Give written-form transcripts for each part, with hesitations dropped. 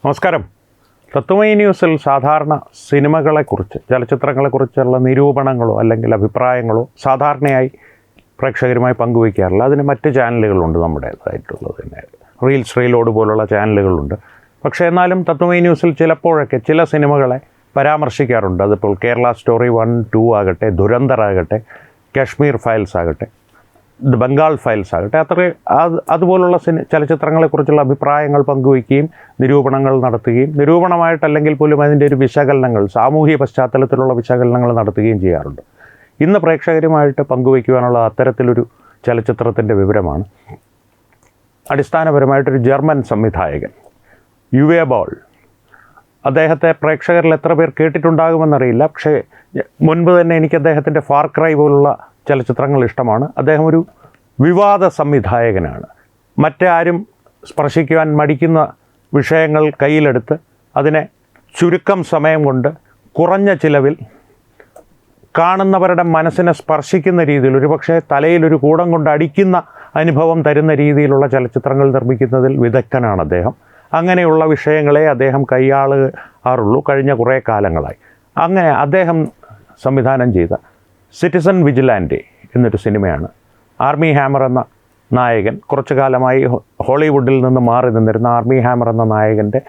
നമസ്കാരം. തത്വമയി ന്യൂസിൽ സാധാരണ സിനിമകളെക്കുറിച്ച്, ചലച്ചിത്രങ്ങളെക്കുറിച്ചുള്ള നിരൂപണങ്ങളോ അല്ലെങ്കിൽ അഭിപ്രായങ്ങളോ സാധാരണയായി പ്രേക്ഷകരുമായി പങ്കുവയ്ക്കാറില്ല. അതിന് മറ്റ് ചാനലുകളുണ്ട്, നമ്മുടേതായിട്ടുള്ളത് തന്നെ റീലോഡ് പോലുള്ള ചാനലുകളുണ്ട്. പക്ഷേ എന്നാലും തത്വമയി ന്യൂസിൽ ചിലപ്പോഴൊക്കെ ചില സിനിമകളെ പരാമർശിക്കാറുണ്ട്. അതിപ്പോൾ കേരള സ്റ്റോറി 1, 2 ആകട്ടെ, ദുരന്തർ ആകട്ടെ, കാശ്മീർ ഫയൽസ് ആകട്ടെ, ബംഗാൾ ഫയൽസ് ആകട്ടെ, അതുപോലുള്ള ചലച്ചിത്രങ്ങളെക്കുറിച്ചുള്ള അഭിപ്രായങ്ങൾ പങ്കുവയ്ക്കുകയും നിരൂപണങ്ങൾ നടത്തുകയും, നിരൂപണമായിട്ടല്ലെങ്കിൽ പോലും അതിൻ്റെ ഒരു വിശകലനങ്ങൾ, സാമൂഹിക പശ്ചാത്തലത്തിലുള്ള വിശകലനങ്ങൾ നടത്തുകയും ചെയ്യാറുണ്ട്. ഇന്ന് പ്രേക്ഷകരുമായിട്ട് പങ്കുവയ്ക്കുവാനുള്ള അത്തരത്തിലൊരു ചലച്ചിത്രത്തിൻ്റെ വിവരമാണ്. അടിസ്ഥാനപരമായിട്ടൊരു ജർമ്മൻ സംവിധായകൻ യുവേ ബോൾ, അദ്ദേഹത്തെ പ്രേക്ഷകരിൽ എത്ര പേർ കേട്ടിട്ടുണ്ടാകുമെന്നറിയില്ല. പക്ഷേ മുൻപ് തന്നെ എനിക്ക് അദ്ദേഹത്തിൻ്റെ ഫാർ ക്രൈ പോലുള്ള ചലച്ചിത്രങ്ങൾ ഇഷ്ടമാണ്. അദ്ദേഹം ഒരു വിവാദ സംവിധായകനാണ്. മറ്റാരും സ്പർശിക്കുവാൻ മടിക്കുന്ന വിഷയങ്ങൾ കയ്യിലെടുത്ത് അതിനെ ചുരുക്കം സമയം കൊണ്ട് കുറഞ്ഞ ചിലവിൽ കാണുന്നവരുടെ മനസ്സിനെ സ്പർശിക്കുന്ന രീതിയിൽ, ഒരുപക്ഷെ തലയിലൊരു കൂടം കൊണ്ട് അടിക്കുന്ന അനുഭവം തരുന്ന രീതിയിലുള്ള ചലച്ചിത്രങ്ങൾ നിർമ്മിക്കുന്നതിൽ വിദഗ്ധനാണ് അദ്ദേഹം. അങ്ങനെയുള്ള വിഷയങ്ങളെ അദ്ദേഹം കൈയാളാറുള്ളൂ കഴിഞ്ഞ കുറേ കാലങ്ങളായി. അങ്ങനെ അദ്ദേഹം സംവിധാനം ചെയ്ത സിറ്റിസൺ വിജിലാൻറ്റെ എന്നൊരു സിനിമയാണ്. ആർമി ഹാമർ എന്ന നായകൻ, കുറച്ചു കാലമായി ഹോളിവുഡിൽ നിന്ന് മാറി നിന്നിരുന്ന ആർമി ഹാമർ എന്ന നായകൻ്റെ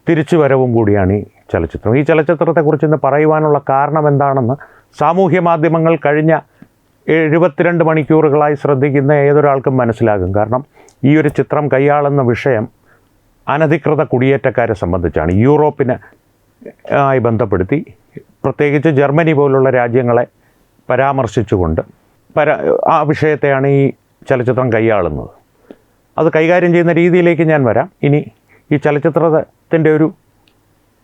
തിരിച്ചുവരവും കൂടിയാണ് ഈ ചലച്ചിത്രം. ഈ ചലച്ചിത്രത്തെക്കുറിച്ച് ഇന്ന് പറയുവാനുള്ള കാരണം എന്താണെന്ന് സാമൂഹ്യ മാധ്യമങ്ങൾ കഴിഞ്ഞ 72 മണിക്കൂറുകളായി ശ്രദ്ധിക്കുന്ന ഏതൊരാൾക്കും മനസ്സിലാകും. കാരണം ഈ ഒരു ചിത്രം കൈയാളുന്ന വിഷയം അനധികൃത കുടിയേറ്റക്കാരെ സംബന്ധിച്ചാണ്. യൂറോപ്പിനെ ആയി ബന്ധപ്പെടുത്തി, പ്രത്യേകിച്ച് ജർമ്മനി പോലുള്ള രാജ്യങ്ങളെ പരാമർശിച്ചുകൊണ്ട് ആ വിഷയത്തെയാണ് ഈ ചലച്ചിത്രം കൈയാളുന്നത്. അത് കൈകാര്യം ചെയ്യുന്ന രീതിയിലേക്ക് ഞാൻ വരാം. ഇനി ഈ ചലച്ചിത്രത്തിൻ്റെ ഒരു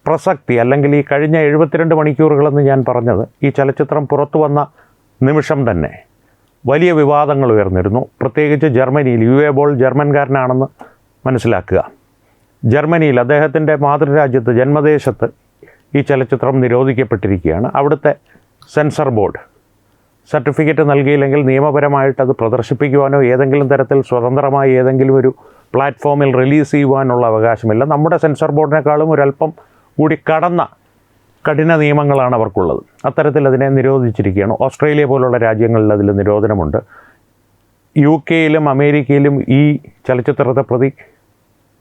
പ്രസക്തി, അല്ലെങ്കിൽ ഈ കഴിഞ്ഞ 72 മണിക്കൂറുകളെന്ന് ഞാൻ പറഞ്ഞത്, ഈ ചലച്ചിത്രം പുറത്തു വന്ന നിമിഷം തന്നെ വലിയ വിവാദങ്ങൾ ഉയർന്നിരുന്നു. പ്രത്യേകിച്ച് ജർമ്മനിയിൽ. യുവേ ബോൾ ജർമ്മൻകാരനാണെന്ന് മനസ്സിലാക്കുക. ജർമ്മനിയിൽ അദ്ദേഹത്തിൻ്റെ മാതൃരാജ്യത്ത്, ജന്മദേശത്ത് ഈ ചലച്ചിത്രം നിരോധിക്കപ്പെട്ടിരിക്കുകയാണ്. അവിടുത്തെ സെൻസർ ബോർഡ് സർട്ടിഫിക്കറ്റ് നൽകിയില്ലെങ്കിൽ നിയമപരമായിട്ട് അത് പ്രദർശിപ്പിക്കുവാനോ ഏതെങ്കിലും തരത്തിൽ സ്വതന്ത്രമായി ഏതെങ്കിലും ഒരു പ്ലാറ്റ്ഫോമിൽ റിലീസ് ചെയ്യുവാനുള്ള അവകാശമില്ല. നമ്മുടെ സെൻസർ ബോർഡിനേക്കാളും ഒരല്പം കൂടി കടന്ന കഠിന നിയമങ്ങളാണ് അവർക്കുള്ളത്. അത്തരത്തിൽ അതിനെ നിരോധിച്ചിരിക്കുകയാണ്. ഓസ്ട്രേലിയ പോലുള്ള രാജ്യങ്ങളിൽ അതിൽ നിരോധനമുണ്ട്. UK-യിലും അമേരിക്കയിലും ഈ ചലച്ചിത്രത്തെ പ്രതി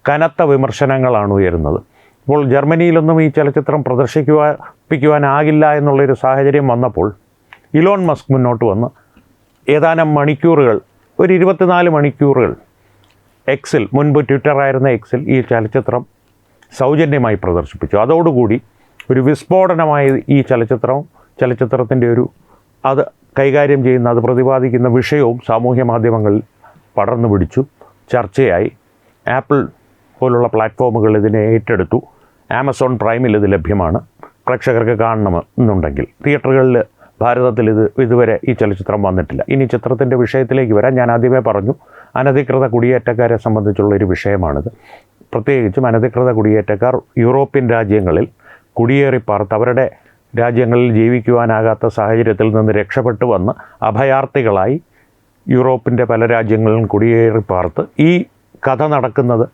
കനത്ത വിമർശനങ്ങളാണ് ഉയരുന്നത്. ഇപ്പോൾ ജർമ്മനിയിലൊന്നും ഈ ചലച്ചിത്രം പ്രദർശിപ്പിക്കുവാനാകില്ല എന്നുള്ളൊരു സാഹചര്യം വന്നപ്പോൾ ഇലോൺ മസ്ക് മുന്നോട്ട് വന്ന് ഏതാനും മണിക്കൂറുകൾ, ഒരു 24 മണിക്കൂറുകൾ എക്സിൽ, മുൻപ് ട്വിറ്ററായിരുന്ന എക്സിൽ ഈ ചലച്ചിത്രം സൗജന്യമായി പ്രദർശിപ്പിച്ചു. അതോടുകൂടി ഒരു വിസ്ഫോടനമായി ഈ ചലച്ചിത്രത്തിൻ്റെ അത് കൈകാര്യം ചെയ്യുന്ന, അത് പ്രതിപാദിക്കുന്ന വിഷയവും സാമൂഹ്യ മാധ്യമങ്ങളിൽ പടർന്നു പിടിച്ചു, ചർച്ചയായി. ആപ്പിൾ പോലുള്ള പ്ലാറ്റ്ഫോമുകൾ ഇതിനെ ഏറ്റെടുത്തു. ആമസോൺ പ്രൈമിൽ ഇത് ലഭ്യമാണ്. പ്രേക്ഷകർക്ക് കാണണമെന്നുണ്ടെങ്കിൽ. തിയേറ്ററുകളിൽ ഭാരതത്തിൽ ഇതുവരെ ഈ ചലച്ചിത്രം വന്നിട്ടില്ല. ഇനി ചിത്രത്തിൻ്റെ വിഷയത്തിലേക്ക് വരാൻ ഞാൻ ആദ്യമേ പറഞ്ഞു, അനധികൃത കുടിയേറ്റക്കാരെ സംബന്ധിച്ചുള്ളൊരു വിഷയമാണിത്. പ്രത്യേകിച്ചും അനധികൃത കുടിയേറ്റക്കാർ യൂറോപ്യൻ രാജ്യങ്ങളിൽ കുടിയേറി പാർത്ത് അവരുടെ രാജ്യങ്ങളിൽ ജീവിക്കുവാനാകാത്ത സാഹചര്യത്തിൽ നിന്ന് രക്ഷപ്പെട്ടു വന്ന് അഭയാർത്ഥികളായി യൂറോപ്പിൻ്റെ പല രാജ്യങ്ങളിലും കുടിയേറി പാർത്ത്. ഈ കഥ നടക്കുന്നത്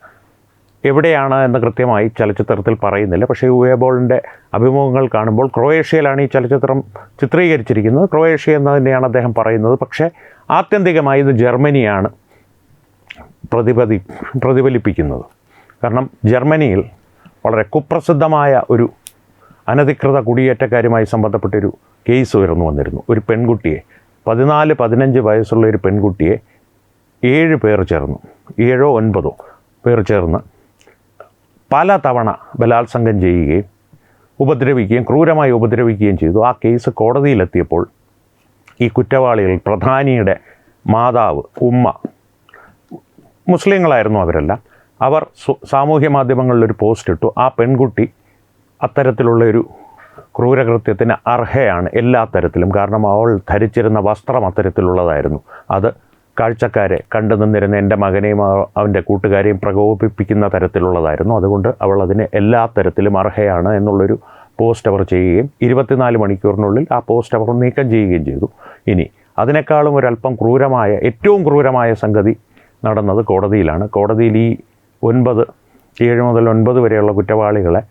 എവിടെയാണ് എന്ന് കൃത്യമായി ചലച്ചിത്രത്തിൽ പറയുന്നില്ല. പക്ഷേ യുവേ ബോളിൻ്റെ അഭിമുഖങ്ങൾ കാണുമ്പോൾ ക്രൊയേഷ്യയിലാണ് ഈ ചലച്ചിത്രം ചിത്രീകരിച്ചിരിക്കുന്നത്. ക്രൊയേഷ്യ എന്ന് തന്നെയാണ് അദ്ദേഹം പറയുന്നത്. പക്ഷേ ആത്യന്തികമായി ഇത് ജർമ്മനിയാണ് പ്രതിഫലിപ്പിക്കുന്നത്. കാരണം ജർമ്മനിയിൽ വളരെ കുപ്രസിദ്ധമായ ഒരു അനധികൃത കുടിയേറ്റക്കാരുമായി സംബന്ധപ്പെട്ടൊരു കേസ് ഉയർന്നു വന്നിരുന്നു. ഒരു പെൺകുട്ടിയെ, 14-15 വയസ്സുള്ള ഒരു പെൺകുട്ടിയെ 7 പേർ ചേർന്ന്, 7-9 പേർ ചേർന്ന് പല തവണ ബലാത്സംഗം ചെയ്യുകയും ഉപദ്രവിക്കുകയും, ക്രൂരമായി ഉപദ്രവിക്കുകയും ചെയ്തു. ആ കേസ് കോടതിയിലെത്തിയപ്പോൾ ഈ കുറ്റവാളികൾ, പ്രധാനിയുടെ മാതാവ്, ഉമ്മ, മുസ്ലിങ്ങളായിരുന്നു അവരെല്ലാം. അവർ സാമൂഹ്യ മാധ്യമങ്ങളിലൊരു പോസ്റ്റ് ഇട്ടു. ആ പെൺകുട്ടി അത്തരത്തിലുള്ളൊരു ക്രൂരകൃത്യത്തിന് അർഹയാണ് എല്ലാ തരത്തിലും. കാരണം അവൾ ധരിച്ചിരുന്ന വസ്ത്രം അത്തരത്തിലുള്ളതായിരുന്നു. അത് കാഴ്ചക്കാരെ, കണ്ടു നിന്നിരുന്ന എൻ്റെ മകനെയും അവൻ്റെ കൂട്ടുകാരെയും പ്രകോപിപ്പിക്കുന്ന തരത്തിലുള്ളതായിരുന്നു. അതുകൊണ്ട് അവൾ അതിന് എല്ലാ തരത്തിലും അർഹയാണ് എന്നുള്ളൊരു പോസ്റ്റ് അവർ ചെയ്യുകയും 24 മണിക്കൂറിനുള്ളിൽ ആ പോസ്റ്റ് അവർ നീക്കം ചെയ്യുകയും ചെയ്തു. ഇനി അതിനേക്കാളും ഒരല്പം ക്രൂരമായ, ഏറ്റവും ക്രൂരമായ സംഗതി നടന്നത് കോടതിയിലാണ്. കോടതിയിൽ ഈ 9 7 മുതൽ 9 വരെയുള്ള കുറ്റവാളികളെ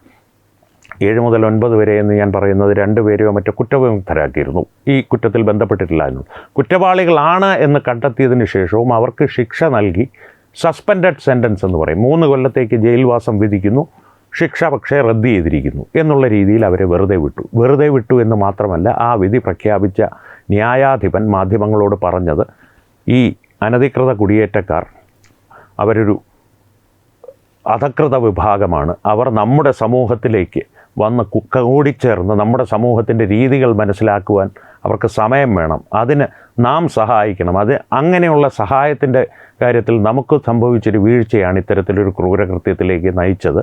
7 മുതൽ 9 വരെ എന്ന് ഞാൻ പറയുന്നത് 2 പേരെയോ മറ്റോ കുറ്റവിമുക്തരാക്കിയിരുന്നു. ഈ കുറ്റത്തിൽ ബന്ധപ്പെട്ടിട്ടില്ലായിരുന്നു. കുറ്റവാളികളാണ് എന്ന് കണ്ടെത്തിയതിന് ശേഷവും അവർക്ക് ശിക്ഷ നൽകി സസ്പെൻഡഡ് സെൻറ്റൻസ് എന്ന് പറയും. 3 കൊല്ലത്തേക്ക് ജയിൽവാസം വിധിക്കുന്നു, ശിക്ഷ പക്ഷേ റദ്ദ് ചെയ്തിരിക്കുന്നു എന്നുള്ള രീതിയിൽ അവരെ വെറുതെ വിട്ടു എന്ന് മാത്രമല്ല, ആ വിധി പ്രഖ്യാപിച്ച ന്യായാധിപൻ മാധ്യമങ്ങളോട് പറഞ്ഞത് ഈ അനധികൃത കുടിയേറ്റക്കാർ അവരൊരു അധകൃത വിഭാഗമാണ്, അവർ നമ്മുടെ സമൂഹത്തിലേക്ക് വന്ന് കൂടിച്ചേർന്ന് നമ്മുടെ സമൂഹത്തിൻ്റെ രീതികൾ മനസ്സിലാക്കുവാൻ അവർക്ക് സമയം വേണം, അതിന് നാം സഹായിക്കണം. അങ്ങനെയുള്ള സഹായത്തിൻ്റെ കാര്യത്തിൽ നമുക്ക് സംഭവിച്ചൊരു വീഴ്ചയാണ് ഇത്തരത്തിലൊരു ക്രൂരകൃത്യത്തിലേക്ക് നയിച്ചത്.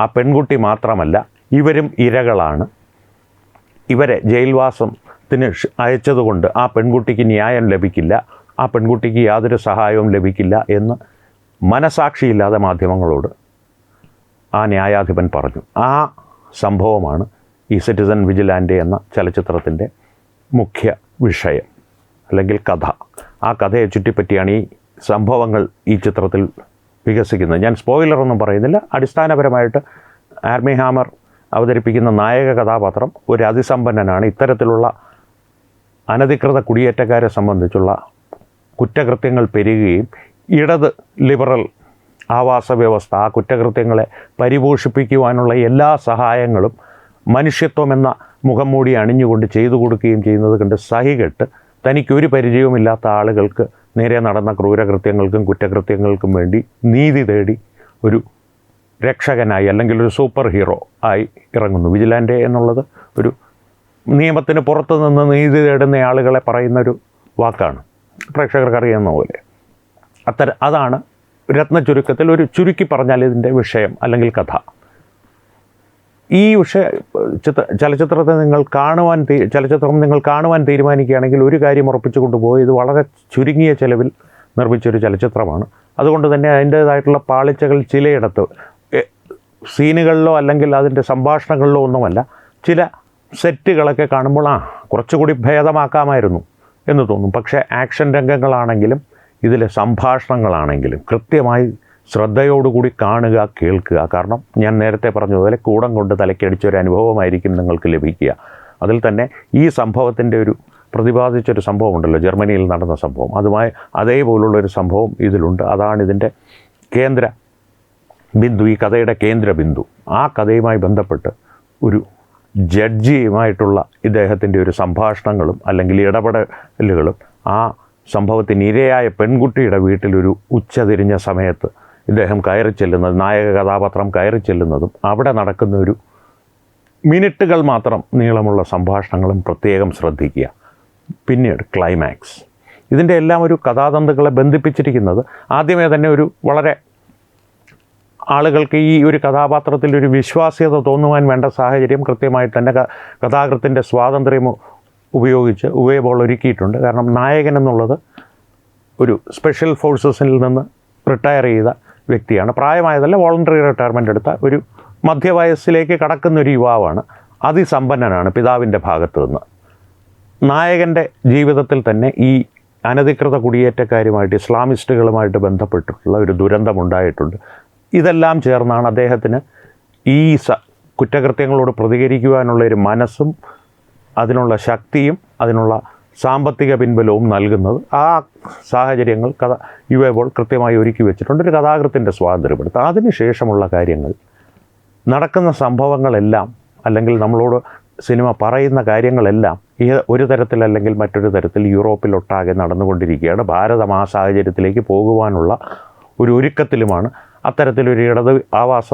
ആ പെൺകുട്ടി മാത്രമല്ല, ഇവരും ഇരകളാണ്. ഇവരെ ജയിൽവാസത്തിന് അയച്ചതുകൊണ്ട് ആ പെൺകുട്ടിക്ക് ന്യായം ലഭിക്കില്ല, ആ പെൺകുട്ടിക്ക് യാതൊരു സഹായവും ലഭിക്കില്ല എന്ന് മനസാക്ഷിയില്ലാതെ മാധ്യമങ്ങളോട് ആ ന്യായാധിപൻ പറഞ്ഞു. ആ സംഭവമാണ് ഈ സിറ്റിസൺ വിജിലാൻഡെ എന്ന ചലച്ചിത്രത്തിൻ്റെ മുഖ്യ വിഷയം അല്ലെങ്കിൽ കഥ. ആ കഥയെ ചുറ്റിപ്പറ്റിയാണ് ഈ സംഭവങ്ങൾ ഈ ചിത്രത്തിൽ വികസിക്കുന്നത്. ഞാൻ സ്പോയിലറൊന്നും പറയുന്നില്ല. അടിസ്ഥാനപരമായിട്ട് ആർമി ഹാമർ അവതരിപ്പിക്കുന്ന നായക കഥാപാത്രം ഒരു അതിസമ്പന്നനാണ്. ഇത്തരത്തിലുള്ള അനധികൃത കുടിയേറ്റക്കാരെ സംബന്ധിച്ചുള്ള കുറ്റകൃത്യങ്ങൾ പെരുകുകയും ഇടത് ലിബറൽ ആവാസ വ്യവസ്ഥ ആ കുറ്റകൃത്യങ്ങളെ പരിപോഷിപ്പിക്കുവാനുള്ള എല്ലാ സഹായങ്ങളും മനുഷ്യത്വം എന്ന മുഖം മൂടി അണിഞ്ഞുകൊണ്ട് ചെയ്തു കൊടുക്കുകയും ചെയ്യുന്നത് കണ്ട് സഹികെട്ട് തനിക്കൊരു പരിചയവുമില്ലാത്ത ആളുകൾക്ക് നേരെ നടന്ന ക്രൂരകൃത്യങ്ങൾക്കും കുറ്റകൃത്യങ്ങൾക്കും വേണ്ടി നീതി തേടി ഒരു രക്ഷകനായി അല്ലെങ്കിൽ ഒരു സൂപ്പർ ഹീറോ ആയി ഇറങ്ങുന്നു. വിജിലാൻഡെ എന്നുള്ളത് ഒരു നിയമത്തിന് പുറത്തു നിന്ന് നീതി തേടുന്ന ആളുകളെ പറയുന്നൊരു വാക്കാണ്, പ്രേക്ഷകർക്കറിയാവുന്ന പോലെ. അതാണ് രത്ന ചുരുക്കത്തിൽ ഒരു ചുരുക്കി പറഞ്ഞാൽ ഇതിൻ്റെ വിഷയം അല്ലെങ്കിൽ കഥ. ഈ ചലച്ചിത്രം നിങ്ങൾ കാണുവാൻ തീരുമാനിക്കുകയാണെങ്കിൽ ഒരു കാര്യം ഉറപ്പിച്ചു കൊണ്ടുപോയി, ഇത് വളരെ ചുരുങ്ങിയ ചെലവിൽ നിർമ്മിച്ചൊരു ചലച്ചിത്രമാണ്. അതുകൊണ്ട് തന്നെ അതിൻ്റേതായിട്ടുള്ള പാളിച്ചകൾ ചിലയിടത്ത് സീനുകളിലോ അല്ലെങ്കിൽ അതിൻ്റെ സംഭാഷണങ്ങളിലോ ഒന്നുമല്ല, ചില സെറ്റുകളൊക്കെ കാണുമ്പോൾ കുറച്ചുകൂടി ഭേദമാക്കാമായിരുന്നു എന്ന് തോന്നും. പക്ഷേ ആക്ഷൻ രംഗങ്ങളാണെങ്കിലും ഇതിലെ സംഭാഷണങ്ങളാണെങ്കിലും കൃത്യമായി ശ്രദ്ധയോടുകൂടി കാണുക, കേൾക്കുക. കാരണം ഞാൻ നേരത്തെ പറഞ്ഞതുപോലെ കൂടം കൊണ്ട് തലക്കടിച്ചൊരു അനുഭവമായിരിക്കും നിങ്ങൾക്ക് ലഭിക്കുക. അതിൽ തന്നെ ഈ സംഭവത്തിൻ്റെ ഒരു പ്രതിപാദിച്ചൊരു സംഭവം ഉണ്ടല്ലോ, ജർമ്മനിയിൽ നടന്ന സംഭവം, അതുമായി അതേപോലുള്ളൊരു സംഭവം ഇതിലുണ്ട്. അതാണ് ഇതിൻ്റെ കേന്ദ്ര ബിന്ദു, ഈ കഥയുടെ കേന്ദ്ര ബിന്ദു. ആ കഥയുമായി ബന്ധപ്പെട്ട് ഒരു ജഡ്ജിയുമായിട്ടുള്ള ഇദ്ദേഹത്തിൻ്റെ ഒരു സംഭാഷണങ്ങളും അല്ലെങ്കിൽ ഇടപെടലുകളും ആ സംഭവത്തിന് ഇരയായ പെൺകുട്ടിയുടെ വീട്ടിലൊരു ഉച്ചതിരിഞ്ഞ സമയത്ത് ഇദ്ദേഹം കയറി ചെല്ലുന്നത്, നായക കഥാപാത്രം കയറി ചെല്ലുന്നതും അവിടെ നടക്കുന്ന ഒരു മിനിറ്റുകൾ മാത്രം നീളമുള്ള സംഭാഷണങ്ങളും പ്രത്യേകം ശ്രദ്ധിക്കുക. പിന്നീട് ക്ലൈമാക്സ്, ഇതിൻ്റെ എല്ലാം ഒരു കഥാതന്തുക്കളെ ബന്ധിപ്പിച്ചിരിക്കുന്നത് ആദ്യമേ തന്നെ ഒരു വളരെ ആളുകൾക്ക് ഈ ഒരു കഥാപാത്രത്തിൽ ഒരു വിശ്വാസ്യത തോന്നുവാൻ വേണ്ട സാഹചര്യം കൃത്യമായിട്ട് തന്നെ കഥാകൃത്തിൻ്റെ സ്വാതന്ത്ര്യം ഉപയോഗിച്ച് ഉവേബോൾ ഒരുക്കിയിട്ടുണ്ട്. കാരണം നായകൻ എന്നുള്ളത് ഒരു സ്പെഷ്യൽ ഫോഴ്സസിൽ നിന്ന് റിട്ടയർ ചെയ്ത വ്യക്തിയാണ്. പ്രായമായതല്ല, വോളണ്ടറി റിട്ടയർമെൻ്റ് എടുത്ത ഒരു മധ്യവയസ്സിലേക്ക് കടക്കുന്നൊരു യുവാവാണ്. അതിസമ്പന്നനാണ് പിതാവിൻ്റെ ഭാഗത്തു നിന്ന്. നായകൻ്റെ ജീവിതത്തിൽ തന്നെ ഈ അനധികൃത കുടിയേറ്റക്കാരുമായിട്ട് ഇസ്ലാമിസ്റ്റുകളുമായിട്ട് ബന്ധപ്പെട്ടിട്ടുള്ള ഒരു ദുരന്തമുണ്ടായിട്ടുണ്ട്. ഇതെല്ലാം ചേർന്നാണ് അദ്ദേഹത്തിന് ഈ കുറ്റകൃത്യങ്ങളോട് പ്രതികരിക്കുവാനുള്ള ഒരു മനസ്സും അതിനുള്ള ശക്തിയും അതിനുള്ള സാമ്പത്തിക പിൻബലവും നൽകുന്നത്. ആ സാഹചര്യങ്ങൾ യുവേബോൾ കൃത്യമായി ഒരുക്കി വെച്ചിട്ടുണ്ട്. ഒരു കഥാകൃത്തിൻ്റെ സ്വാതന്ത്ര്യപ്പെടുത്തുക. അതിനുശേഷമുള്ള കാര്യങ്ങൾ, നടക്കുന്ന സംഭവങ്ങളെല്ലാം അല്ലെങ്കിൽ നമ്മളോട് സിനിമ പറയുന്ന കാര്യങ്ങളെല്ലാം ഒരു തരത്തിൽ അല്ലെങ്കിൽ മറ്റൊരു തരത്തിൽ യൂറോപ്പിലൊട്ടാകെ നടന്നുകൊണ്ടിരിക്കുകയാണ്. ഭാരതം ആ സാഹചര്യത്തിലേക്ക് പോകുവാനുള്ള ഒരു ഒരുക്കത്തിലുമാണ്. അത്തരത്തിലൊരു ഇടത് ആവാസ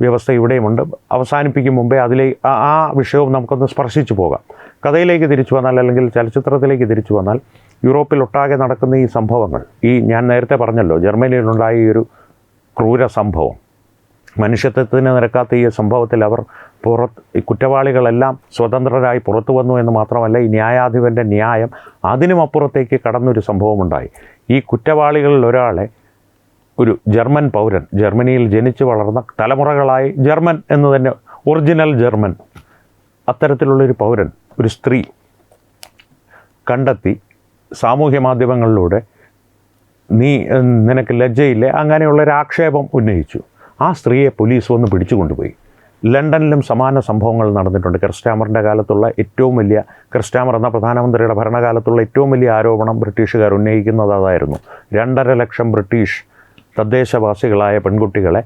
വ്യവസ്ഥ ഇവിടെയുമുണ്ട്. അവസാനിപ്പിക്കും മുമ്പേ ആ വിഷയവും നമുക്കൊന്ന് സ്പർശിച്ചു പോകാം. കഥയിലേക്ക് തിരിച്ചു വന്നാൽ അല്ലെങ്കിൽ ചലച്ചിത്രത്തിലേക്ക് തിരിച്ചു വന്നാൽ യൂറോപ്പിലൊട്ടാകെ നടക്കുന്ന ഈ സംഭവങ്ങൾ, ഞാൻ നേരത്തെ പറഞ്ഞല്ലോ, ജർമ്മനിയിലുണ്ടായ ഈ ഒരു ക്രൂര സംഭവം, മനുഷ്യത്വത്തിന് നിരക്കാത്ത ഈ സംഭവത്തിൽ അവർ കുറ്റവാളികളെല്ലാം സ്വതന്ത്രരായി പുറത്തു വന്നു എന്ന് മാത്രമല്ല, ഈ ന്യായാധിപൻ്റെ ന്യായം അതിനുമപ്പുറത്തേക്ക് കടന്നൊരു സംഭവമുണ്ടായി. ഈ കുറ്റവാളികളിൽ ഒരാളെ ഒരു ജർമ്മൻ പൗരൻ, ജർമ്മനിയിൽ ജനിച്ചു വളർന്ന തലമുറകളായി ജർമ്മൻ എന്ന് തന്നെ, ഒറിജിനൽ ജർമ്മൻ, അത്തരത്തിലുള്ളൊരു പൗരൻ, ഒരു സ്ത്രീ കണ്ടെത്തി സാമൂഹ്യ മാധ്യമങ്ങളിലൂടെ നിനക്ക് ലജ്ജയില്ലേ അങ്ങനെയുള്ളൊരു ആക്ഷേപം ഉന്നയിച്ചു. ആ സ്ത്രീയെ പോലീസ് വന്ന് പിടിച്ചു കൊണ്ടുപോയി. ലണ്ടനിലും സമാന സംഭവങ്ങൾ നടന്നിട്ടുണ്ട്. ക്രിസ്റ്റാമറിൻ്റെ കാലത്തുള്ള ഏറ്റവും വലിയ, ക്രിസ്റ്റാമർ എന്ന പ്രധാനമന്ത്രിയുടെ ഭരണകാലത്തുള്ള ഏറ്റവും വലിയ ആരോപണം ബ്രിട്ടീഷുകാർ ഉന്നയിക്കുന്നത് അതായിരുന്നു. 2.5 ലക്ഷം ബ്രിട്ടീഷ് തദ്ദേശവാസികളായ പെൺകുട്ടികളെ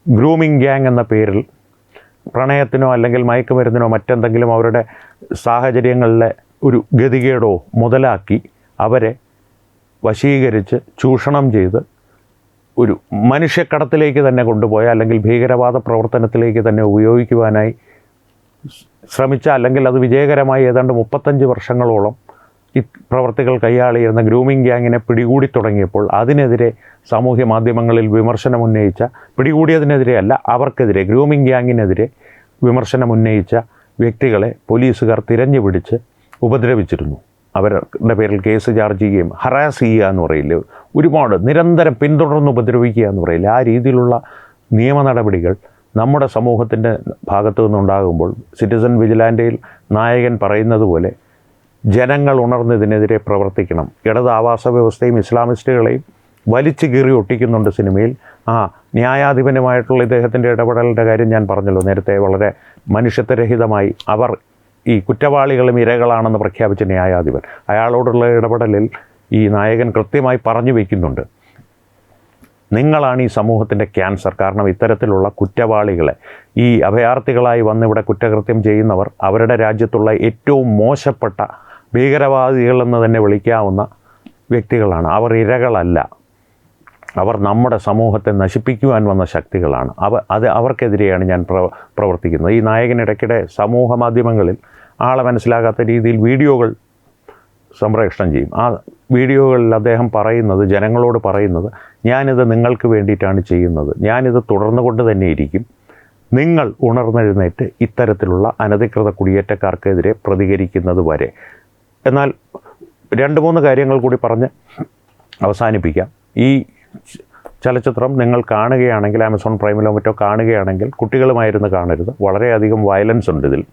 ഗ്രൂമിംഗ് ഗ്യാങ് എന്ന പേരിൽ പ്രണയത്തിനോ അല്ലെങ്കിൽ മയക്കുമരുന്നിനോ മറ്റെന്തെങ്കിലും അവരുടെ സാഹചര്യങ്ങളിലെ ഒരു ഗതികേടോ മുതലാക്കി അവരെ വശീകരിച്ച് ചൂഷണം ചെയ്ത് ഒരു മനുഷ്യക്കടത്തിലേക്ക് തന്നെ കൊണ്ടുപോയ, അല്ലെങ്കിൽ ഭീകരവാദ പ്രവർത്തനത്തിലേക്ക് തന്നെ ഉപയോഗിക്കുവാനായി ശ്രമിച്ച, അല്ലെങ്കിൽ അത് വിജയകരമായി ഏതാണ്ട് 35 വർഷങ്ങളോളം ഈ പ്രവർത്തികൾ കൈയാളിയിരുന്ന ഗ്രൂമിംഗ് ഗ്യാങ്ങിനെ പിടികൂടി തുടങ്ങിയപ്പോൾ അതിനെതിരെ സാമൂഹ്യ മാധ്യമങ്ങളിൽ വിമർശനമുന്നയിച്ച, പിടികൂടിയതിനെതിരെ അല്ല, അവർക്കെതിരെ, ഗ്രൂമിംഗ് ഗ്യാങ്ങിനെതിരെ വിമർശനമുന്നയിച്ച വ്യക്തികളെ പോലീസുകാർ തിരഞ്ഞു പിടിച്ച് ഉപദ്രവിച്ചിരുന്നു. അവരുടെ പേരിൽ കേസ് ചാർജ് ചെയ്യുകയും ഹറാസ് ചെയ്യുക എന്ന് പറയില്ലേ, ഒരുപാട് നിരന്തരം പിന്തുടർന്ന് ഉപദ്രവിക്കുക എന്ന് പറയില്ല, ആ രീതിയിലുള്ള നിയമ നടപടികൾ നമ്മുടെ സമൂഹത്തിൻ്റെ ഭാഗത്തു നിന്നുണ്ടാകുമ്പോൾ സിറ്റിസൺ വിജിലാൻറ്റയിൽ നായകൻ പറയുന്നത് പോലെ ജനങ്ങൾ ഉണർന്നതിനെതിരെ പ്രവർത്തിക്കണം. ഇടത് ആവാസ വ്യവസ്ഥയും ഇസ്ലാമിസ്റ്റുകളെയും വലിച്ചു കീറി ഒട്ടിക്കുന്നുണ്ട് സിനിമയിൽ. ന്യായാധിപനുമായിട്ടുള്ള ഇദ്ദേഹത്തിൻ്റെ ഇടപെടലിൻ്റെ കാര്യം ഞാൻ പറഞ്ഞല്ലോ നേരത്തെ. വളരെ മനുഷ്യത്വരഹിതമായി അവർ ഈ കുറ്റവാളികളും ഇരകളാണെന്ന് പ്രഖ്യാപിച്ച ന്യായാധിപൻ, അയാളോടുള്ള ഇടപെടലിൽ ഈ നായകൻ കൃത്യമായി പറഞ്ഞു വയ്ക്കുന്നുണ്ട്, നിങ്ങളാണ് ഈ സമൂഹത്തിൻ്റെ ക്യാൻസർ. കാരണം ഇത്തരത്തിലുള്ള കുറ്റവാളികളെ, ഈ അഭയാർത്ഥികളായി വന്നിവിടെ കുറ്റകൃത്യം ചെയ്യുന്നവർ അവരുടെ രാജ്യത്തുള്ള ഏറ്റവും മോശപ്പെട്ട ഭീകരവാദികളെന്ന് തന്നെ വിളിക്കാവുന്ന വ്യക്തികളാണ്. അവർ ഇരകളല്ല, അവർ നമ്മുടെ സമൂഹത്തെ നശിപ്പിക്കുവാൻ വന്ന ശക്തികളാണ്. അവർക്കെതിരെയാണ് ഞാൻ പ്രവർത്തിക്കുന്നത്. ഈ നായകനിടയ്ക്കിടെ സമൂഹ മാധ്യമങ്ങളിൽ ആളെ മനസ്സിലാകാത്ത രീതിയിൽ വീഡിയോകൾ സംപ്രേഷണം ചെയ്യും. ആ വീഡിയോകളിൽ അദ്ദേഹം പറയുന്നത്, ജനങ്ങളോട് പറയുന്നത്, ഞാനിത് നിങ്ങൾക്ക് വേണ്ടിയിട്ടാണ് ചെയ്യുന്നത്, ഞാനിത് തുടർന്നു കൊണ്ട് തന്നെ ഇരിക്കും, നിങ്ങൾ ഉണർന്നെഴുന്നേറ്റ് ഇത്തരത്തിലുള്ള അനധികൃത കുടിയേറ്റക്കാർക്കെതിരെ പ്രതികരിക്കുന്നത് വരെ. എന്നാൽ 2-3 കാര്യങ്ങൾ കൂടി പറഞ്ഞ് അവസാനിപ്പിക്കാം. ഈ ചലച്ചിത്രം നിങ്ങൾ കാണുകയാണെങ്കിൽ, ആമസോൺ പ്രൈമിലോ മറ്റോ കാണുകയാണെങ്കിൽ കുട്ടികളുമായിരുന്നു കാണരുത്. വളരെയധികം വയലൻസ് ഉണ്ട് ഇതിൽ,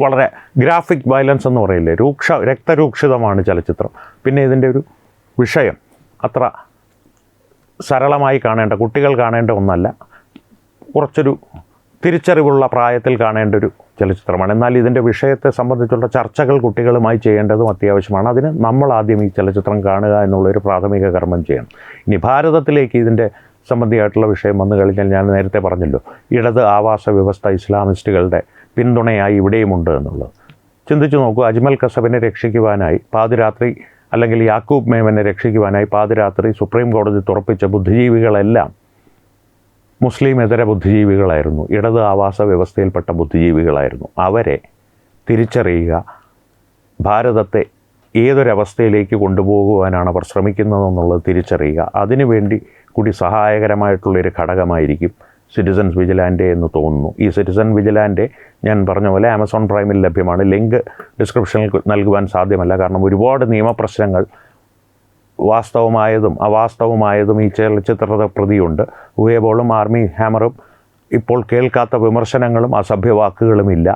വളരെ ഗ്രാഫിക് വയലൻസ് എന്ന് പറയില്ലേ, രക്തരൂക്ഷിതമാണ് ചലച്ചിത്രം. പിന്നെ ഇതിൻ്റെ ഒരു വിഷയം അത്ര സരളമായി കാണേണ്ട, കുട്ടികൾ കാണേണ്ട ഒന്നല്ല, കുറച്ചൊരു തിരിച്ചറിവുള്ള പ്രായത്തിൽ കാണേണ്ട ഒരു ചലച്ചിത്രമാണ്. എന്നാൽ ഇതിൻ്റെ വിഷയത്തെ സംബന്ധിച്ചുള്ള ചർച്ചകൾ കുട്ടികളുമായി ചെയ്യേണ്ടതും അത്യാവശ്യമാണ്. അതിന് നമ്മൾ ആദ്യം ഈ ചലച്ചിത്രം കാണുക എന്നുള്ളൊരു പ്രാഥമിക കർമ്മം ചെയ്യണം. ഇനി ഭാരതത്തിലേക്ക് ഇതിൻ്റെ സംബന്ധിയായിട്ടുള്ള വിഷയം വന്നു കഴിഞ്ഞാൽ, ഞാൻ നേരത്തെ പറഞ്ഞല്ലോ, ഇടത് ആവാസ വ്യവസ്ഥ ഇസ്ലാമിസ്റ്റുകളുടെ പിന്തുണയായി ഇവിടെയുമുണ്ട് എന്നുള്ളത്. ചിന്തിച്ചു നോക്കൂ, അജ്മൽ കസബിനെ രക്ഷിക്കുവാനായി പാതിരാത്രി, അല്ലെങ്കിൽ യാക്കൂബ് മേമനെ രക്ഷിക്കുവാനായി പാതിരാത്രി സുപ്രീം കോടതി തുറപ്പിച്ച ബുദ്ധിജീവികളെല്ലാം മുസ്ലിമേതര ബുദ്ധിജീവികളായിരുന്നു, ഇടത് ആവാസ വ്യവസ്ഥയിൽപ്പെട്ട ബുദ്ധിജീവികളായിരുന്നു. അവരെ തിരിച്ചറിയുക, ഭാരതത്തെ ഏതൊരവസ്ഥയിലേക്ക് കൊണ്ടുപോകുവാനാണ് അവർ ശ്രമിക്കുന്നതെന്നുള്ളത് തിരിച്ചറിയുക, അതിനുവേണ്ടി കൂടി സഹായകരമായിട്ടുള്ളൊരു ഘടകമായിരിക്കും സിറ്റിസൺസ് വിജിലാൻറ്റെ എന്ന് തോന്നുന്നു. ഈ സിറ്റിസൺ വിജിലാൻറ്റെ ഞാൻ പറഞ്ഞ പോലെ ആമസോൺ പ്രൈമിൽ ലഭ്യമാണ്. ലിങ്ക് ഡിസ്ക്രിപ്ഷനിൽ നൽകുവാൻ സാധ്യമല്ല, കാരണം ഒരുപാട് നിയമപ്രശ്നങ്ങൾ വാസ്തവമായതും അവാസ്തവമായതും ഈ ചലച്ചിത്രത്തെ പ്രതിയുണ്ട്. ഉവേബോളും ആർമി ഹാമറും ഇപ്പോൾ കേൾക്കാത്ത വിമർശനങ്ങളും അസഭ്യവാക്കുകളുമില്ല.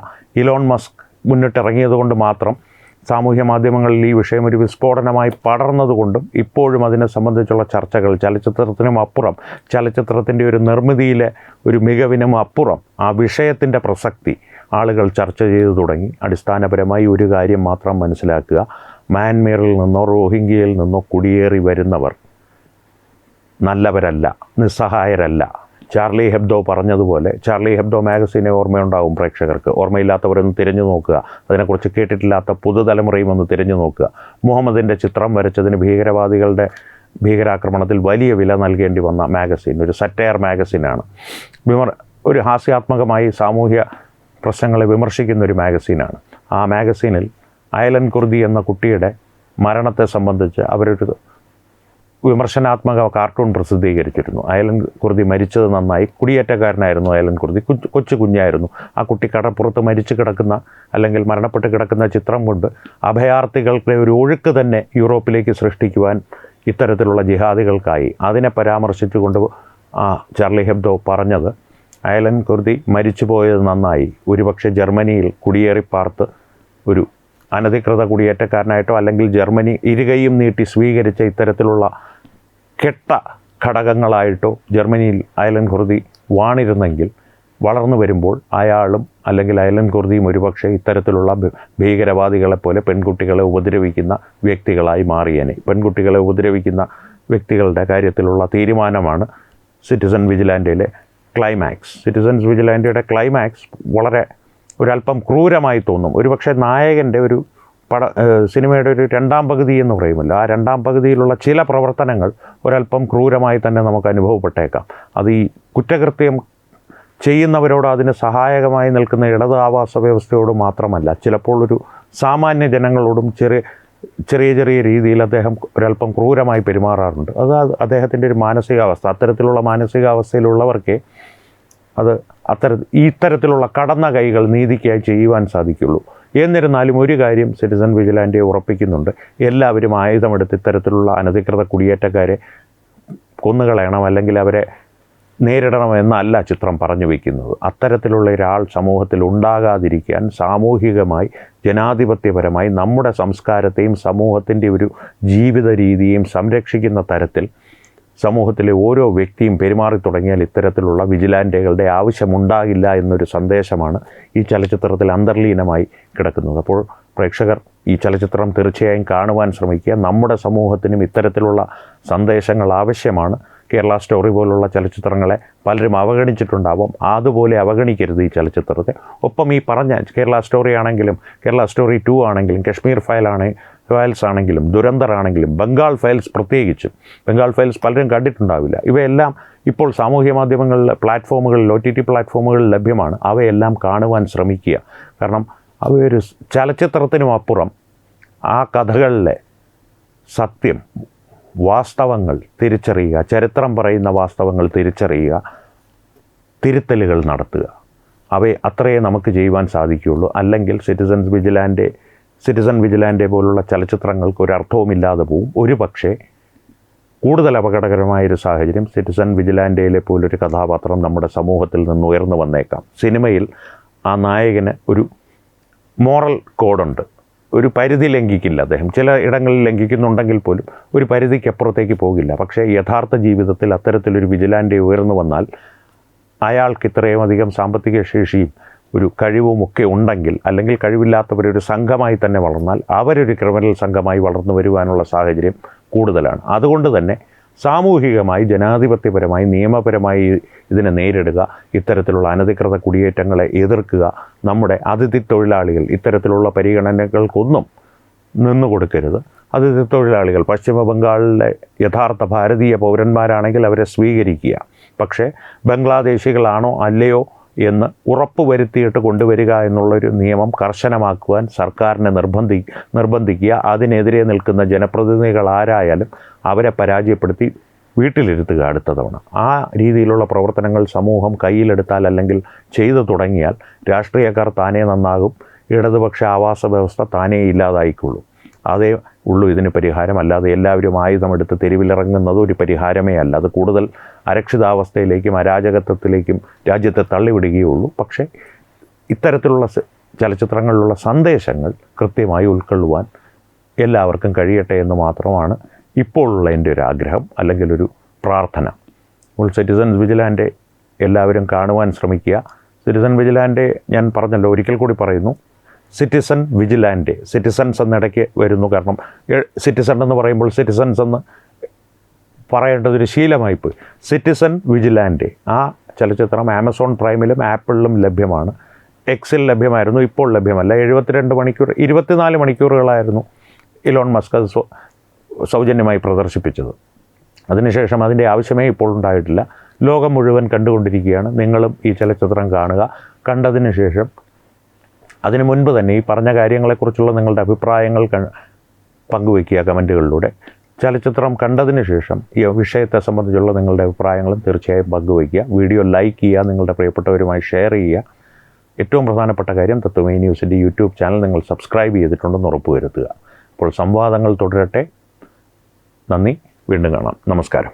ഇലോൺ മസ്ക് മുന്നിട്ടിറങ്ങിയതുകൊണ്ട് മാത്രം സാമൂഹ്യ മാധ്യമങ്ങളിൽ ഈ വിഷയം ഒരു വിസ്ഫോടനമായി പടർന്നതുകൊണ്ടും ഇപ്പോഴും അതിനെ സംബന്ധിച്ചുള്ള ചർച്ചകൾ, ചലച്ചിത്രത്തിനും അപ്പുറം, ചലച്ചിത്രത്തിൻ്റെ ഒരു നിർമ്മിതിയിലെ ഒരു മികവിനും അപ്പുറം ആ വിഷയത്തിൻ്റെ പ്രസക്തി ആളുകൾ ചർച്ച ചെയ്തു തുടങ്ങി. അടിസ്ഥാനപരമായി ഒരു കാര്യം മാത്രം മനസ്സിലാക്കുക, മ്യാൻമറിൽ നിന്നോ റോഹിംഗ്യയിൽ നിന്നോ കുടിയേറി വരുന്നവർ നല്ലവരല്ല, നിസ്സഹായരല്ല. ചാർലി ഹെബ്ദോ പറഞ്ഞതുപോലെ, ചാർലി ഹെബ്ദോ മാഗസീനെ ഓർമ്മയുണ്ടാവും പ്രേക്ഷകർക്ക്, ഓർമ്മയില്ലാത്തവരൊന്ന് തിരഞ്ഞു നോക്കുക, അതിനെക്കുറിച്ച് കേട്ടിട്ടില്ലാത്ത പുതുതലമുറയും ഒന്ന് തിരഞ്ഞു നോക്കുക. മുഹമ്മദിൻ്റെ ചിത്രം വരച്ചതിന് ഭീകരവാദികളുടെ ഭീകരാക്രമണത്തിൽ വലിയ വില നൽകേണ്ടി വന്ന മാഗസീൻ, ഒരു സറ്റയർ മാഗസീനാണ്. ഒരു ഹാസ്യാത്മകമായി സാമൂഹ്യ പ്രശ്നങ്ങളെ വിമർശിക്കുന്ന ഒരു മാഗസീനാണ്. ആ മാഗസീനിൽ അയലൻ കുർദി എന്ന കുട്ടിയുടെ മരണത്തെ സംബന്ധിച്ച് അവരൊരു വിമർശനാത്മക കാർട്ടൂൺ പ്രസിദ്ധീകരിച്ചിരുന്നു. അയലൻ കുർദി മരിച്ചത് നന്നായി, കുടിയേറ്റക്കാരനായിരുന്നു അയലൻ കുർദി, കൊച്ചു കുഞ്ഞായിരുന്നു. ആ കുട്ടി കടപ്പുറത്ത് മരിച്ചു കിടക്കുന്ന, അല്ലെങ്കിൽ മരണപ്പെട്ട് കിടക്കുന്ന ചിത്രം കൊണ്ട് അഭയാർത്ഥികളുടെ ഒരു ഒഴുക്ക് തന്നെ യൂറോപ്പിലേക്ക് സൃഷ്ടിക്കുവാൻ ഇത്തരത്തിലുള്ള ജിഹാദികൾക്കായി. അതിനെ പരാമർശിച്ചുകൊണ്ട് ചാർലി ഹെബ്ദോ പറഞ്ഞത്, അയലൻ കുർദി മരിച്ചു പോയത് നന്നായി, ഒരുപക്ഷെ ജർമ്മനിയിൽ കുടിയേറിപ്പാർത്ത് ഒരു അനധികൃത കുടിയേറ്റക്കാരനായിട്ടോ അല്ലെങ്കിൽ ജർമ്മനി ഇരുകൈയും നീട്ടി സ്വീകരിച്ച ഇത്തരത്തിലുള്ള കെട്ട ഘടകങ്ങളായിട്ടോ ജർമ്മനിയിൽ അയലൻ കുർദി വാണിരുന്നെങ്കിൽ വളർന്നു വരുമ്പോൾ അയാളും അല്ലെങ്കിൽ അയലൻ കുർദിയും ഒരുപക്ഷെ ഇത്തരത്തിലുള്ള ഭീകരവാദികളെപ്പോലെ പെൺകുട്ടികളെ ഉപദ്രവിക്കുന്ന വ്യക്തികളായി മാറിയേനെ. പെൺകുട്ടികളെ ഉപദ്രവിക്കുന്ന വ്യക്തികളുടെ കാര്യത്തിലുള്ള തീരുമാനമാണ് സിറ്റിസൺ വിജിലാൻറ്റയിലെ ക്ലൈമാക്സ്. സിറ്റിസൺസ് വിജിലാൻറ്റയുടെ ക്ലൈമാക്സ് വളരെ ഒരല്പം ക്രൂരമായി തോന്നും. ഒരുപക്ഷെ നായകൻ്റെ ഒരു സിനിമയുടെ ഒരു രണ്ടാം പകുതി എന്ന് പറയുമല്ലോ, ആ രണ്ടാം പകുതിയിലുള്ള ചില പ്രവർത്തനങ്ങൾ ഒരല്പം ക്രൂരമായി തന്നെ നമുക്ക് അനുഭവപ്പെട്ടേക്കാം. അത് ഈ കുറ്റകൃത്യം ചെയ്യുന്നവരോട് അതിന് സഹായകമായി നിൽക്കുന്ന ഇടത് ആവാസ വ്യവസ്ഥയോട് മാത്രമല്ല, ചിലപ്പോൾ ഒരു സാമാന്യ ജനങ്ങളോടും ചെറിയ രീതിയിൽ അദ്ദേഹം ഒരല്പം ക്രൂരമായി പെരുമാറാറുണ്ട്. അത് അദ്ദേഹത്തിൻ്റെ ഒരു മാനസികാവസ്ഥ. അത്തരത്തിലുള്ള മാനസികാവസ്ഥയിലുള്ളവർക്കേ അത് ഇത്തരത്തിലുള്ള കടന്ന കൈകൾ നീതിക്കായി ചെയ്യുവാൻ സാധിക്കുള്ളൂ. എന്നിരുന്നാലും ഒരു കാര്യം സിറ്റിസൺ വിജിലാൻറ്റെ ഉറപ്പിക്കുന്നുണ്ട്: എല്ലാവരും ആയുധമെടുത്ത് ഇത്തരത്തിലുള്ള അനധികൃത കുടിയേറ്റക്കാരെ കൊന്നുകളയണം അല്ലെങ്കിൽ അവരെ നേരിടണമെന്നല്ല ചിത്രം പറഞ്ഞു വയ്ക്കുന്നത്. അത്തരത്തിലുള്ള ഒരാൾ സമൂഹത്തിൽ ഉണ്ടാകാതിരിക്കാൻ സാമൂഹികമായി ജനാധിപത്യപരമായി നമ്മുടെ സംസ്കാരത്തെയും സമൂഹത്തിൻ്റെ ഒരു ജീവിത രീതിയെയും സംരക്ഷിക്കുന്ന തരത്തിൽ സമൂഹത്തിലെ ഓരോ വ്യക്തിയും പെരുമാറി തുടങ്ങിയാൽ ഇത്തരത്തിലുള്ള വിജിലാൻറ്റകളുടെ ആവശ്യമുണ്ടാകില്ല എന്നൊരു സന്ദേശമാണ് ഈ ചലച്ചിത്രത്തിൽ അന്തർലീനമായി കിടക്കുന്നത്. അപ്പോൾ പ്രേക്ഷകർ ഈ ചലച്ചിത്രം തീർച്ചയായും കാണുവാൻ ശ്രമിക്കുക. നമ്മുടെ സമൂഹത്തിനും ഇത്തരത്തിലുള്ള സന്ദേശങ്ങൾ ആവശ്യമാണ്. കേരള സ്റ്റോറി പോലുള്ള ചലച്ചിത്രങ്ങളെ പലരും അവഗണിച്ചിട്ടുണ്ടാവും. അതുപോലെ അവഗണിക്കരുത് ഈ ചലച്ചിത്രത്തെ. ഒപ്പം ഈ പറഞ്ഞ കേരള സ്റ്റോറി ആണെങ്കിലും, കേരള സ്റ്റോറി 2 ആണെങ്കിലും, കശ്മീർ ഫയൽസ് ആണെങ്കിലും, ദുരന്തർ ആണെങ്കിലും, ബംഗാൾ ഫയൽസ് പ്രത്യേകിച്ചും, ബംഗാൾ ഫയൽസ് പലരും കണ്ടിട്ടുണ്ടാവില്ല. ഇവയെല്ലാം ഇപ്പോൾ സാമൂഹ്യ മാധ്യമങ്ങളിൽ, പ്ലാറ്റ്ഫോമുകളിൽ, OTT പ്ലാറ്റ്ഫോമുകളിൽ ലഭ്യമാണ്. അവയെല്ലാം കാണുവാൻ ശ്രമിക്കുക. കാരണം അവയൊരു ചലച്ചിത്രത്തിനും അപ്പുറം ആ കഥകളിലെ സത്യം, വാസ്തവങ്ങൾ തിരിച്ചറിയുക, ചരിത്രം പറയുന്ന വാസ്തവങ്ങൾ തിരിച്ചറിയുക, തിരുത്തലുകൾ നടത്തുക. അത്രയേ നമുക്ക് ചെയ്യുവാൻ സാധിക്കുകയുള്ളൂ. അല്ലെങ്കിൽ സിറ്റിസൺ വിജിലാൻറ്റെ പോലുള്ള ചലച്ചിത്രങ്ങൾക്ക് ഒരർത്ഥവുമില്ലാതെ പോവും. ഒരു പക്ഷേ കൂടുതൽ അപകടകരമായൊരു സാഹചര്യം സിറ്റിസൺ വിജിലാൻറ്റയിലെ പോലൊരു കഥാപാത്രം നമ്മുടെ സമൂഹത്തിൽ നിന്ന് ഉയർന്നു വന്നേക്കാം. സിനിമയിൽ ആ നായകന് ഒരു മോറൽ കോഡുണ്ട്. ഒരു പരിധി ലംഘിക്കില്ല അദ്ദേഹം. ചില ഇടങ്ങളിൽ ലംഘിക്കുന്നുണ്ടെങ്കിൽ പോലും ഒരു പരിധിക്കപ്പുറത്തേക്ക് പോകില്ല. പക്ഷേ യഥാർത്ഥ ജീവിതത്തിൽ അത്തരത്തിലൊരു വിജിലാൻറ്റെ ഉയർന്നു വന്നാൽ അയാൾക്ക് ഇത്രയും അധികം സാമ്പത്തിക ശേഷിയും ഒരു കഴിവുമൊക്കെ ഉണ്ടെങ്കിൽ, അല്ലെങ്കിൽ കഴിവില്ലാത്തവരൊരു സംഘമായി തന്നെ വളർന്നാൽ അവരൊരു ക്രിമിനൽ സംഘമായി വളർന്നു വരുവാനുള്ള സാഹചര്യം കൂടുതലാണ്. അതുകൊണ്ട് തന്നെ സാമൂഹികമായി, ജനാധിപത്യപരമായി, നിയമപരമായി ഇതിനെ നേരിടുക, ഇത്തരത്തിലുള്ള അനധികൃത കുടിയേറ്റങ്ങളെ എതിർക്കുക. നമ്മുടെ അതിഥി തൊഴിലാളികൾ ഇത്തരത്തിലുള്ള പരിഗണനകൾക്കൊന്നും നിന്നുകൊടുക്കരുത്. അതിഥി തൊഴിലാളികൾ പശ്ചിമ ബംഗാളിലെ യഥാർത്ഥ ഭാരതീയ പൗരന്മാരാണെങ്കിൽ അവരെ സ്വീകരിക്കുക. പക്ഷേ ബംഗ്ലാദേശികളാണോ അല്ലയോ എന്ന് ഉറപ്പ് വരുത്തിയിട്ട് കൊണ്ടുവരിക എന്നുള്ളൊരു നിയമം കർശനമാക്കുവാൻ സർക്കാരിനെ നിർബന്ധിക്കുക. അതിനെതിരെ നിൽക്കുന്ന ജനപ്രതിനിധികൾ ആരായാലും അവരെ പരാജയപ്പെടുത്തി വീട്ടിലിരുത്തുക അടുത്ത തവണ. ആ രീതിയിലുള്ള പ്രവർത്തനങ്ങൾ സമൂഹം കയ്യിലെടുത്താൽ, അല്ലെങ്കിൽ ചെയ്തു തുടങ്ങിയാൽ രാഷ്ട്രീയക്കാർ താനേ നന്നാകും, ഇടതുപക്ഷ ആവാസ വ്യവസ്ഥ താനേ ഇല്ലാതായിക്കൊള്ളും. അതേ ഉള്ളൂ ഇതിന് പരിഹാരം. അല്ലാതെ എല്ലാവരും ആയുധമെടുത്ത് തെരുവിലിറങ്ങുന്നത് ഒരു പരിഹാരമേ അല്ല. അത് കൂടുതൽ അരക്ഷിതാവസ്ഥയിലേക്കും അരാജകത്വത്തിലേക്കും രാജ്യത്തെ തള്ളിവിടുകയുള്ളൂ. പക്ഷേ ഇത്തരത്തിലുള്ള ചലച്ചിത്രങ്ങളിലുള്ള സന്ദേശങ്ങൾ കൃത്യമായി ഉൾക്കൊള്ളുവാൻ എല്ലാവർക്കും കഴിയട്ടെ എന്ന് മാത്രമാണ് ഇപ്പോഴുള്ള എൻ്റെ ഒരു ആഗ്രഹം, അല്ലെങ്കിൽ ഒരു പ്രാർത്ഥന. അപ്പോൾ സിറ്റിസൺസ് വിജിലാൻറ്റെ എല്ലാവരും കാണുവാൻ ശ്രമിക്കുക. സിറ്റിസൺ വിജിലാൻറ്റെ ഞാൻ പറഞ്ഞല്ലോ, ഒരിക്കൽ കൂടി പറയുന്നു, സിറ്റിസൺ വിജിലാൻറ്റെ. സിറ്റിസൺസ് എന്നിടയ്ക്ക് വരുന്നു. കാരണം സിറ്റിസൺ എന്ന് പറയുമ്പോൾ സിറ്റിസൺസ് എന്ന് പറയേണ്ടതൊരു ശീലമായിപ്പോയി. സിറ്റിസൺ വിജിലാൻറ്റെ. ആ ചലച്ചിത്രം ആമസോൺ പ്രൈമിലും ആപ്പിളിലും ലഭ്യമാണ്. എക്സിൽ ലഭ്യമായിരുന്നു, ഇപ്പോൾ ലഭ്യമല്ല. 24 മണിക്കൂറുകളായിരുന്നു ഇലോൺ മസ്ക് അത് സൗജന്യമായി പ്രദർശിപ്പിച്ചത്. അതിനുശേഷം അതിൻ്റെ ആവശ്യമേ ഇപ്പോൾ ഉണ്ടായിട്ടില്ല. ലോകം മുഴുവൻ കണ്ടുകൊണ്ടിരിക്കുകയാണ്. നിങ്ങളും ഈ ചലച്ചിത്രം കാണുക. കണ്ടതിന് ശേഷം അതിനു മുൻപ് തന്നെ ഈ പറഞ്ഞ കാര്യങ്ങളെക്കുറിച്ചുള്ള നിങ്ങളുടെ അഭിപ്രായങ്ങൾ പങ്കുവയ്ക്കുക കമൻറ്റുകളിലൂടെ. ചലച്ചിത്രം കണ്ടതിന് ശേഷം ഈ വിഷയത്തെ സംബന്ധിച്ചുള്ള നിങ്ങളുടെ അഭിപ്രായങ്ങളും തീർച്ചയായും പങ്കുവയ്ക്കുക. വീഡിയോ ലൈക്ക് ചെയ്യുക, നിങ്ങളുടെ പ്രിയപ്പെട്ടവരുമായി ഷെയർ ചെയ്യുക. ഏറ്റവും പ്രധാനപ്പെട്ട കാര്യം, തത്വമയി ന്യൂസിൻ്റെ യൂട്യൂബ് ചാനൽ നിങ്ങൾ സബ്സ്ക്രൈബ് ചെയ്തിട്ടുണ്ടെന്ന് ഉറപ്പുവരുത്തുക. അപ്പോൾ സംവാദങ്ങൾ തുടരട്ടെ. നന്ദി. വീണ്ടും കാണാം. നമസ്കാരം.